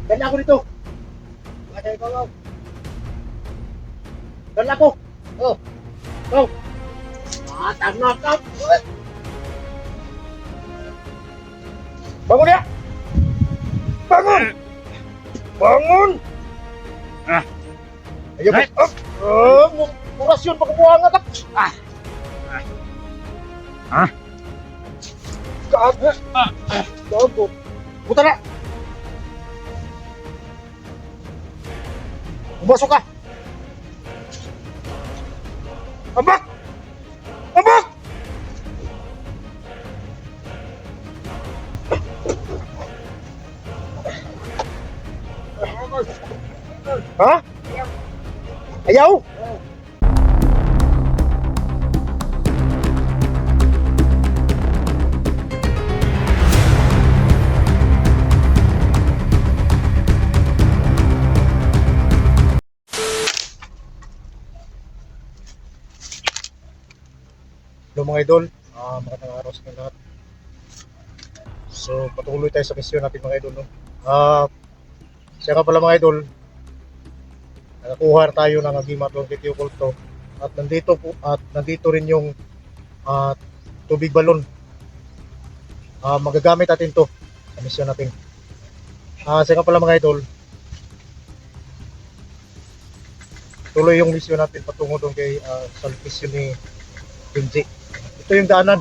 Dala ko dito. Dala ko. Dala ko. Oh. Oh. Tama ka. Bangun ya. Bangun. Bangun. Ah. Ayo, Ay. Bos. Orasyon pagbuhangat ak. Ah. Gago. Gago. Puta na. Pumasok ka. Abak! Abak! Ha? Ayaw? Hello mga idol, magandang araw sa inyo lahat. So patuloy tayo sa misyon natin mga idol, no? Siya nga pala mga idol, nakakuha na tayo ng Agimat Longevity Oculto at nandito rin yung tubig balon. Magagamit natin to sa misyon natin. Siya nga pala mga idol, tuloy yung misyon natin patungo doon kay sa misyon ni Benji. Ito yung daanan.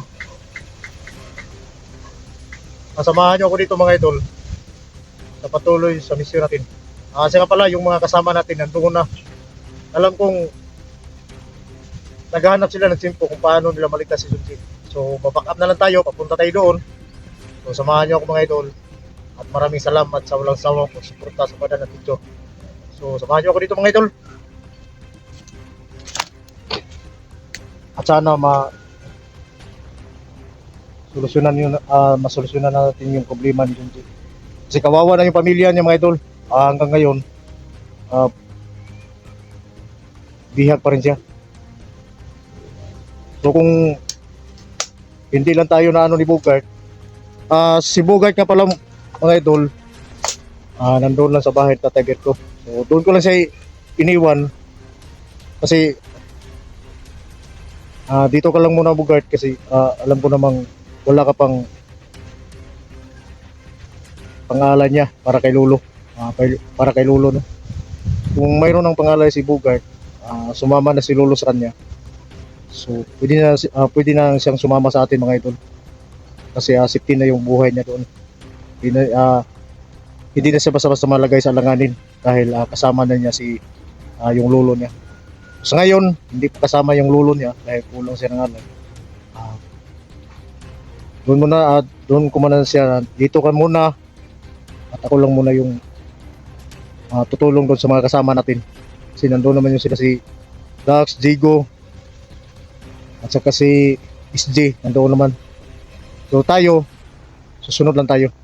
Samahan nyo ako dito mga idol sa patuloy sa misyon natin. Siya nga pala yung mga kasama natin nandoon na. Alam kong naghahanap sila ng simpo kung paano nila maligtas si Sunji. So baback up na lang tayo, papunta tayo doon. So samahan nyo ako mga idol. At maraming salamat sa walang sawang suporta sa Padan at video. So samahan nyo ako dito mga idol. At sana masolusyonan natin yung problema ni Junji. Kasi kawawa na yung pamilya niya mga idol. Hanggang ngayon, bihag pa rin siya. So kung hindi lang tayo na ano ni Bogart, si Bogart nga pala mga idol, nandun lang sa bahay at target ko. So doon ko lang siya iniwan kasi dito ka lang muna Bogart kasi alam ko namang wala ka pang pangalan niya para kay Lolo. Para kay Lolo, no? Kung mayroon ng pangalan si Bogart, sumama na si Lolo sa kanya. So pwede na siyang sumama sa atin mga idol. Kasi safety na yung buhay niya doon. Hindi na siya basta-basta malagay sa alanganin dahil kasama na niya si yung lolo niya. Sa ngayon, hindi pa kasama yung lolo niya dahil kulang siya ng alay. Doon ko muna siya, dito ka muna at ako lang muna yung tutulong doon sa mga kasama natin. Kasi nandoon naman yung sila si Dax, Jigo at saka si SJ nandoon naman. So tayo, susunod lang tayo.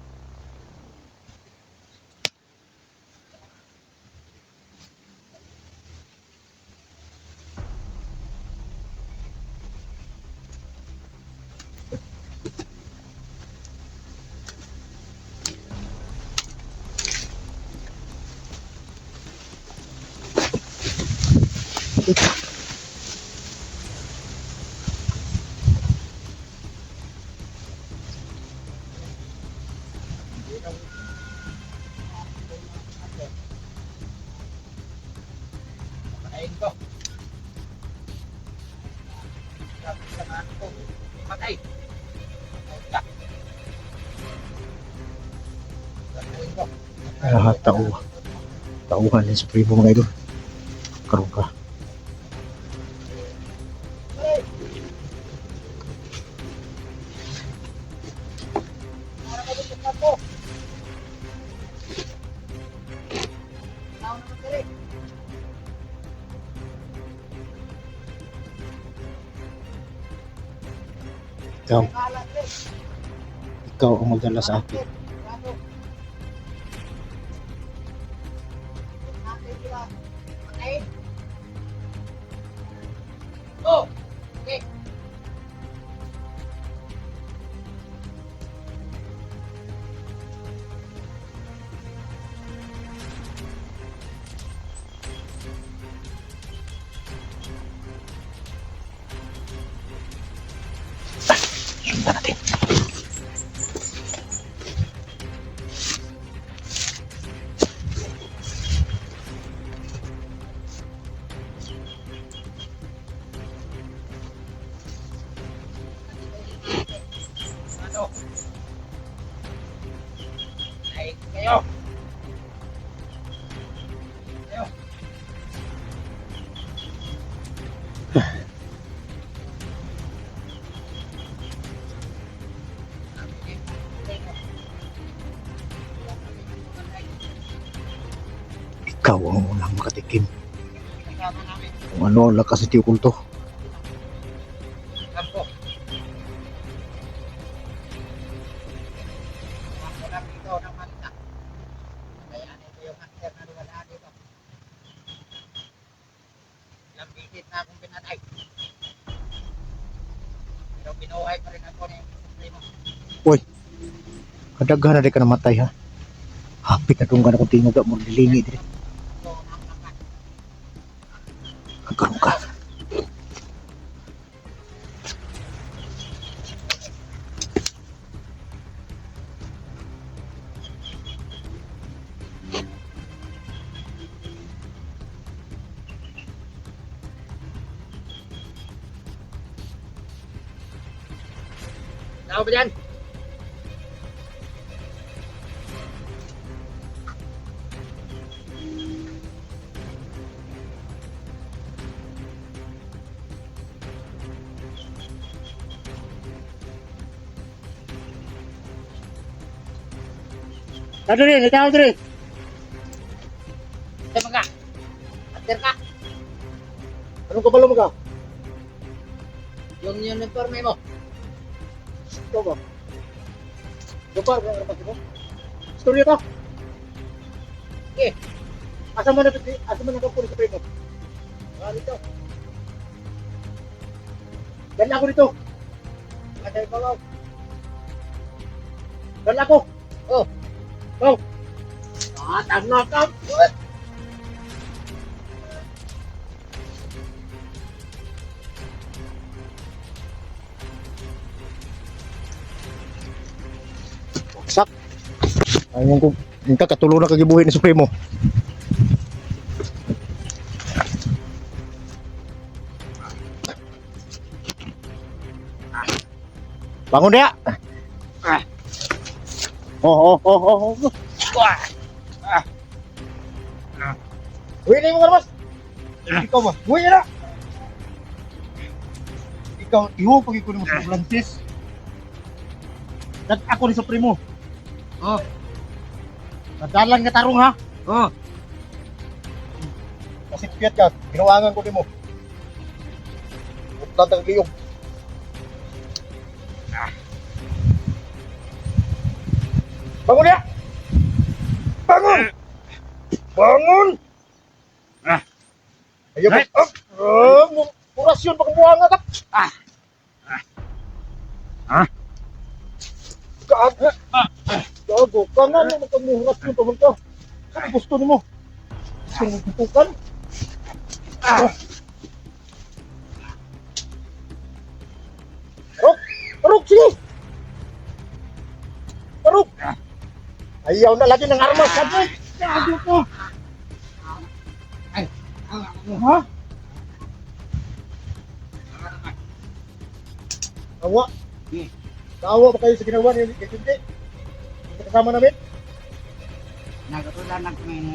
Tauhan din sa primo mga idol. Karoon ka. Ikaw ang magdala sa akin. Ikaw ang unang makatikim Kasama namin. kung ano ang lakas ni Tio Kulto. Kampo. Ako lang dito ng Manila. Kaya ito yung master na wala dito. Ilang bisit na akong pinatay. Pero binuhay pa rin ako ni Primo. Uy, kadaghan na di ka namatay ha. Hapit na itong gana kong tingog mo lilingi dito. So, nakakat. Kagkaroon ka. Tao ba dyan? Tado rin, ikaw rin. Ito mga. Master ka. Anong kabalo mo ka? Yung uniforme mo. Ikaw ba? Lupa, ano ba mo? Storya ka? Okay. Asa mo na kapunin sa primo? Dito. Dala ako dito. Master ko lang. Dala ako. Oh. Go. Tama ka. Sak. Ayun ko, yung kakatulo na kagibuhin ni Supremo. Bangun dia. Ah. Oh. Wah. Ah. Uy, na mo mas. Ikaw ba? Uy, na. Ikaw, iho pag ikaw mo sa Blantes. Ako ni Supremo. Oh. Nadalan nga tarong ha. Oh. Kasi piyat ka, ginawangan ko ni mo. Utlan tag liyog. Bangun ya! Bangun! Bangun! Ah. Ayo Ay. orasyon baka buwanga ka. Ah. Ah. Gago. Gago. Kana mo magkamurasyon pa man ka. Ano gusto ni mo? Gusto mo tutukan? Ah. Tarok, sige! Tarok! Ayaw na lagi ng armas, sabi! Gago ka! Ay. Ha? Awa? Naawa ba kayo sa ginawa ni Kajunti? Sa kasama namin? Nagatulan lang kami ni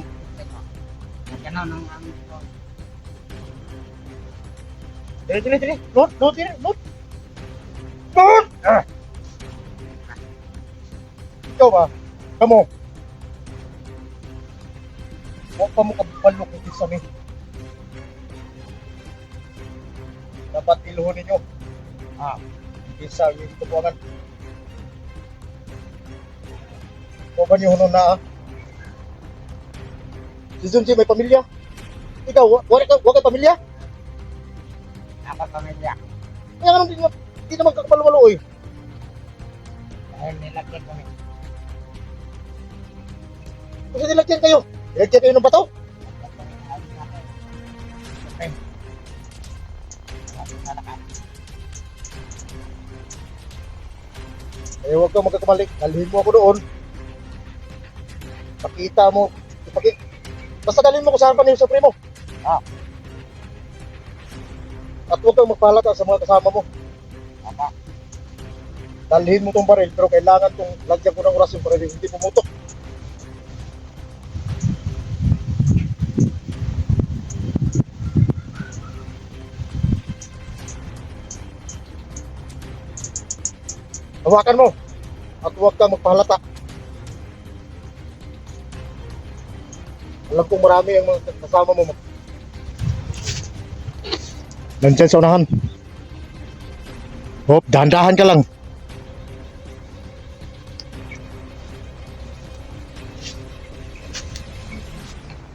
Nagkanaw ng aming ito. Dili. Not. Not! Ikaw ba? Kamu? Huwag pa mo kabalo kung isa mi. Dapat iluhon ninyo. Isa yung tubuangan. Huwag ba niyo hunon na Si Junji may pamilya? Ikaw, wala ka pamilya? Dapat pamilya. Kaya nga hindi naman kakapalo-malo eh. Dahil nilagyan kami. Kasi nilagyan kayo. Nilagyan kayo ng bato. Eh, huwag kang magkakamali. Dalhin mo ako doon. Pakita mo. Basta dalhin mo ko saan pa niyo sa primo. At huwag kang magpahalata sa mga kasama mo. Dalhin mo tong baril, pero kailangan tong lagyan ko ng orasyon para hindi pumutok. Hawakan mo at huwag kang magpahalata. Alam kong marami ang mga kasama mo. Nandiyan sa unahan. Hop, dahan-dahan ka lang.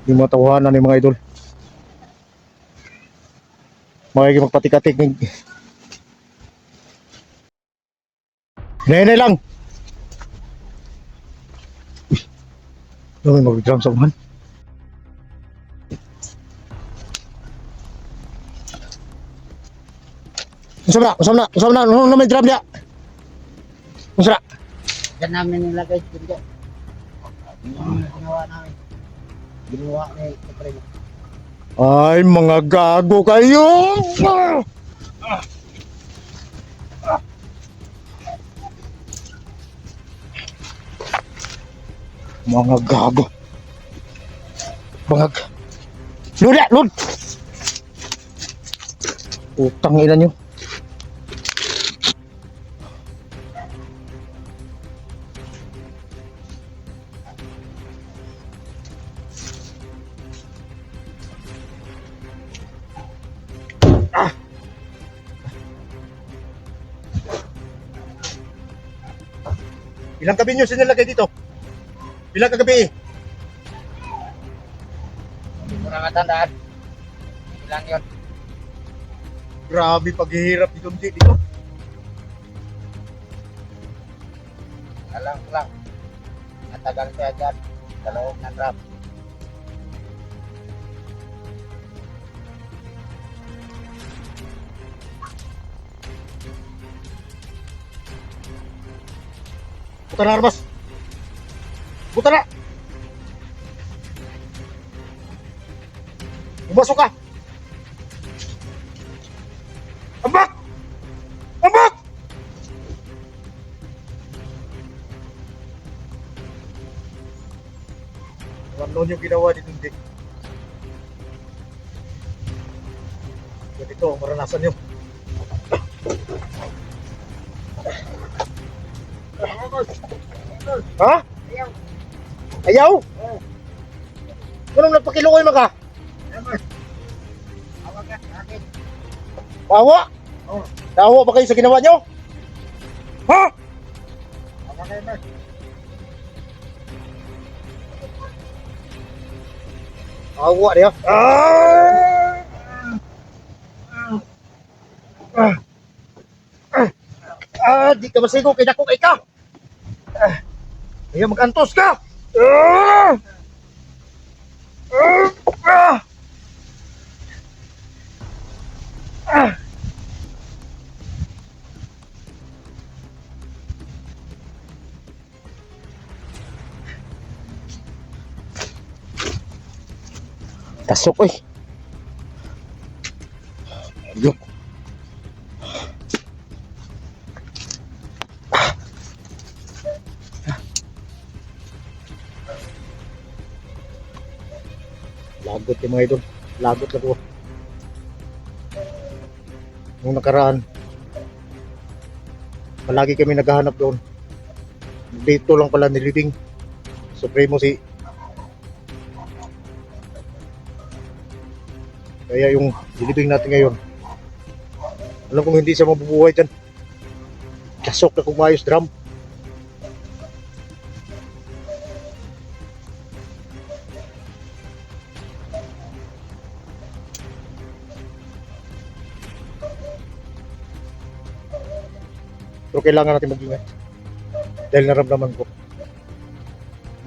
Yung mga tawanan ng mga idol. Makikita magpatikatik ng... Nene lang! Uy, mag-drum sa unahan. Usap na, ano may drum niya? Usap na. Diyan namin nilagay dito. Yung ginawa namin. Ginawa ni Supremo. Ay, mga gago kayo! Mga gago. Mga gago. Lud ya, lud! Utang ina nyo. Ilang gabi nyo sinilagay dito? Ilang kagabi? Hindi ko na matandaan. Ilang yun. Grabe paghihirap dito dito. Alam ko lang. Matagal kaya dyan. Sa loob ng trap. Buta na arbas. Buta na. Pumasok ka. Ambak! Ambak! Ano yung ginawa dito hindi? Ganito ang maranasan nyo. Ha? Ayaw. Ayaw? Anong nagpakilukoy mo ka? Awag ka sa akin. Wawa? Oo. Dawa ba kayo sa ginawa nyo? Ha? Awag kayo ba? Awa dia. Di ka masigo kay dako kay ka. Ayaw mag-antos ka. Tasok oy. Ayok. Lagot yung mga idol. Lagot na ko. Nung nakaraan, palagi kami naghahanap doon. Dito lang pala nilibing Supremo si. Kaya yung nilibing natin ngayon, alam kong hindi siya mabubuhay dyan. Kasok na kung maayos drum. Pero kailangan natin mag-ingat. Dahil naramdaman ko,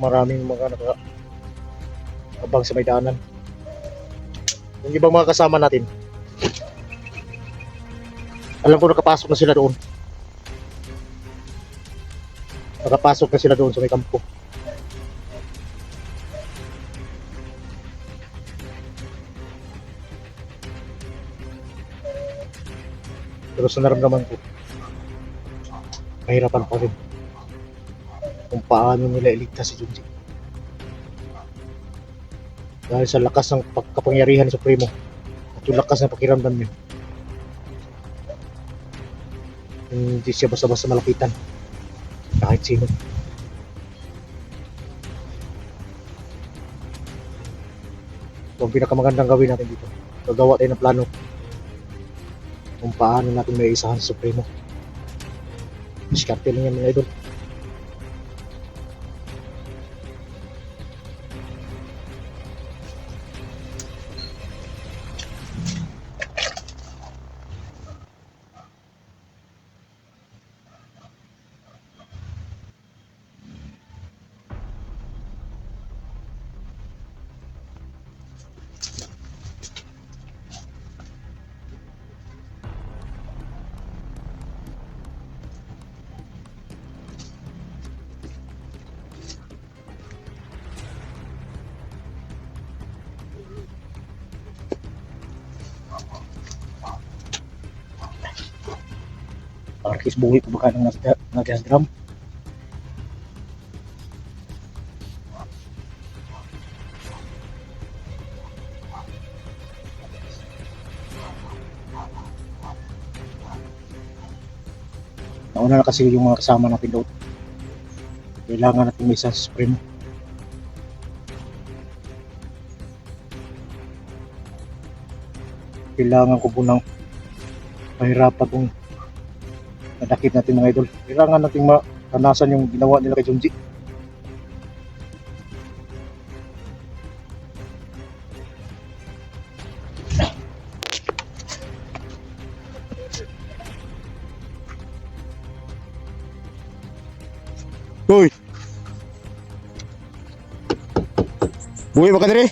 maraming mga naka-abang sa may daanan. Yung ibang mga kasama natin, alam ko nakapasok na sila doon. Nakapasok na sila doon sa may kampo. Pero sa naramdaman ko, mahirapan pa rin kung paano nila iligtas si Junji. Dahil sa lakas ng pagkapangyarihan ni Supremo at yung lakas ng pakiramdam niya, hindi siya basta-basta malapitan kahit sino. Ito ang pinakamagandang gawin natin dito. Gagawa tayo ng plano kung paano natin may isahan sa Supremo. Diskarte lang yan mga idol. Parkis buhay pa baka ng nag-gas drum. Nauna na kasi yung mga kasama natin doon. Kailangan natin may isa sa Supremo. Kailangan ko po ng mahirapan kung nadakip natin mga idol. Kailangan natin matanasan yung ginawa nila kay Junji. Hoy! Buhay ba ka diri?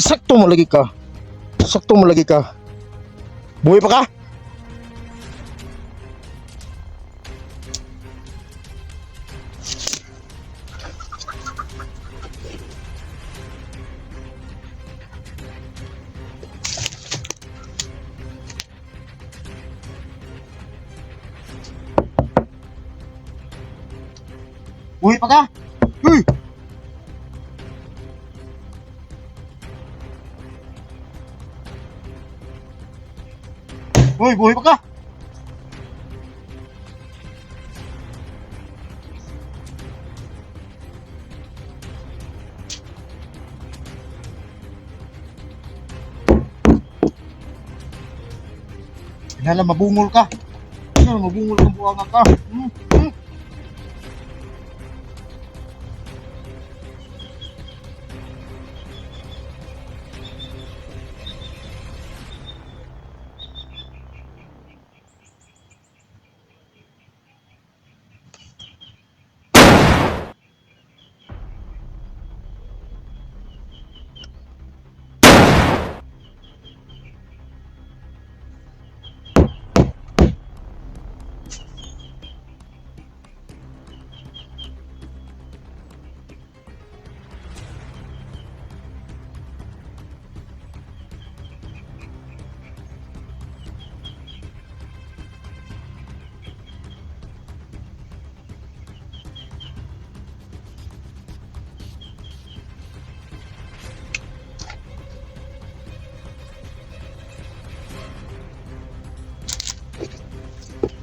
Sakto mo lagi ka. Sakto mo lagi ka. Buhay pa ka? Buhay pa ka? Uy! Uy, buhay pa ka? Kinala mabungol ka. Kinala mabungol kang buwanga ka.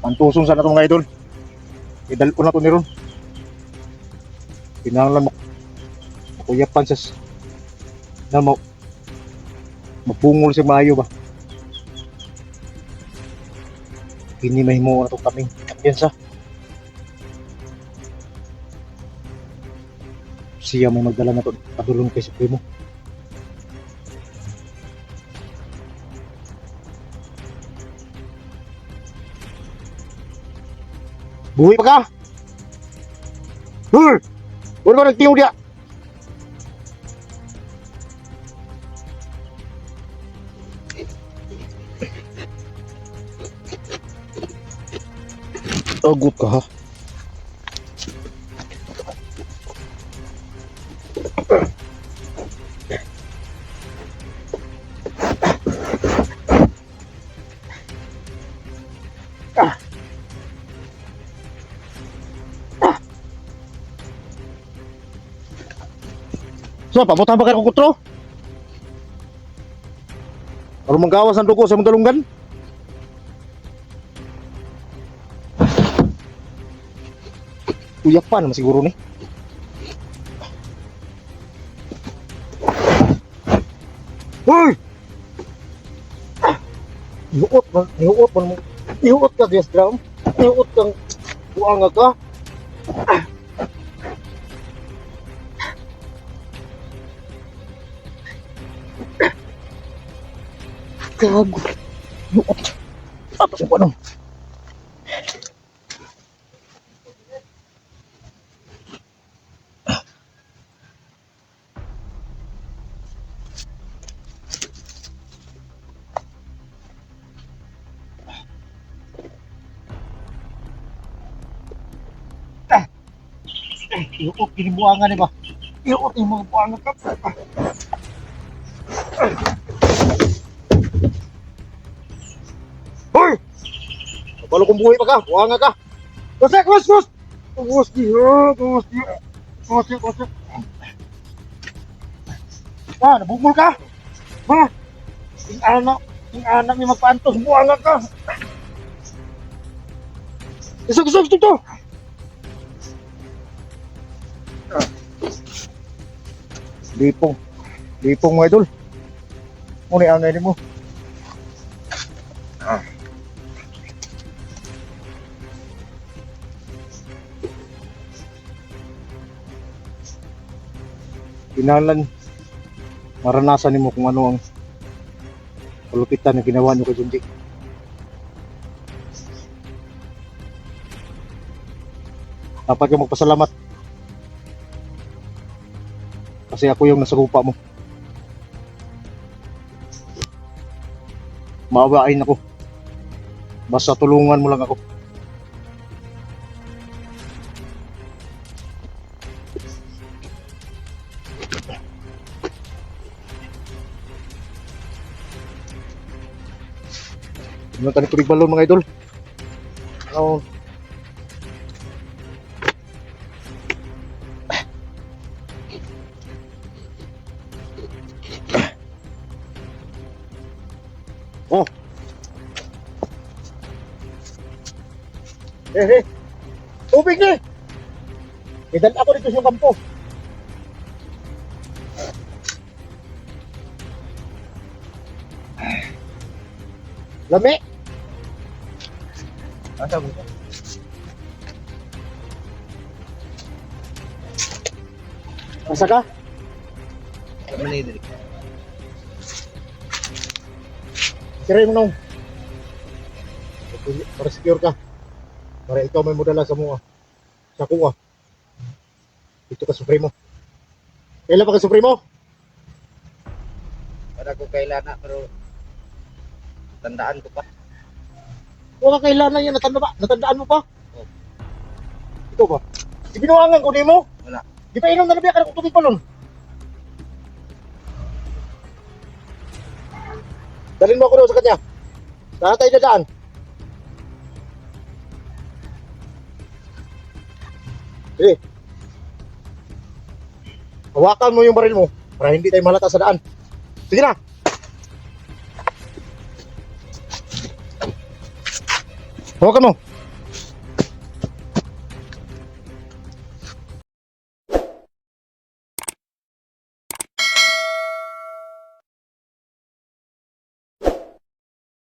Antusong sana itong mga idol. Idal ko na ito ni Ron. Pinanglan makuyapan siya na mapungol siya maayo ba. Pinimay mo na itong kaming kampiyansa. Siya may magdala na ito padulong kay Supremo. Buhay pa ka? Wala ba nagtiyaw dia? Agot ka ha? So, pabutan pa kayo kong kutro? Para manggawas ang dugo sa mga galunggan? Uyak pa naman siguro ni. Hoy! Nihuot man mo. Nihuot ka, Dias Drum. Nihuot kang buanga ka. Gago. Nihuot. Ato ko ano. Nihuot, kinibuangan ni ba? Nihuot yung mga buanga ka. Hoy! Kapalo kong buhay pa ka, buanga ka. Kusek, kus! Kus dia, kus dia. Kus. Ah, nabungol ka? Ha? Yung anak ni magpantos, buanga ka. Gusto to. Lipong mga idol. Muna ang ngayon mo. Kinalan, maranasan mo kung ano ang kalupitan na ginawa nyo kay Junji. Dapat kang magpasalamat. Kasi ako yung nasagupa mo. Maawain ako. Basta tulungan mo lang ako. Ano tani tubig balon mga idol? Oh. Oh. Tubig ni. Idan ako dito sa kampo. Lami. Asa mo? Asa ka? Kami diri. Siray mo nung. Para secure ka. Para ikaw may mudala sa mga. Sa kuha. Dito ka Supremo. Kailan pa ka Supremo? Para ko kailana pero tandaan ko pa. Wala kailangan yan. Natandaan mo pa? Ito ba? Di binuangan ko mo? Wala. Di pa inom na nabiya ka ng tubig pa nun? Dalhin mo ako doon sa kanya. Saan tayo dadaan? Sige. Hawakan mo yung baril mo para hindi tayo malata sa daan. Sige na. Hawakan mo.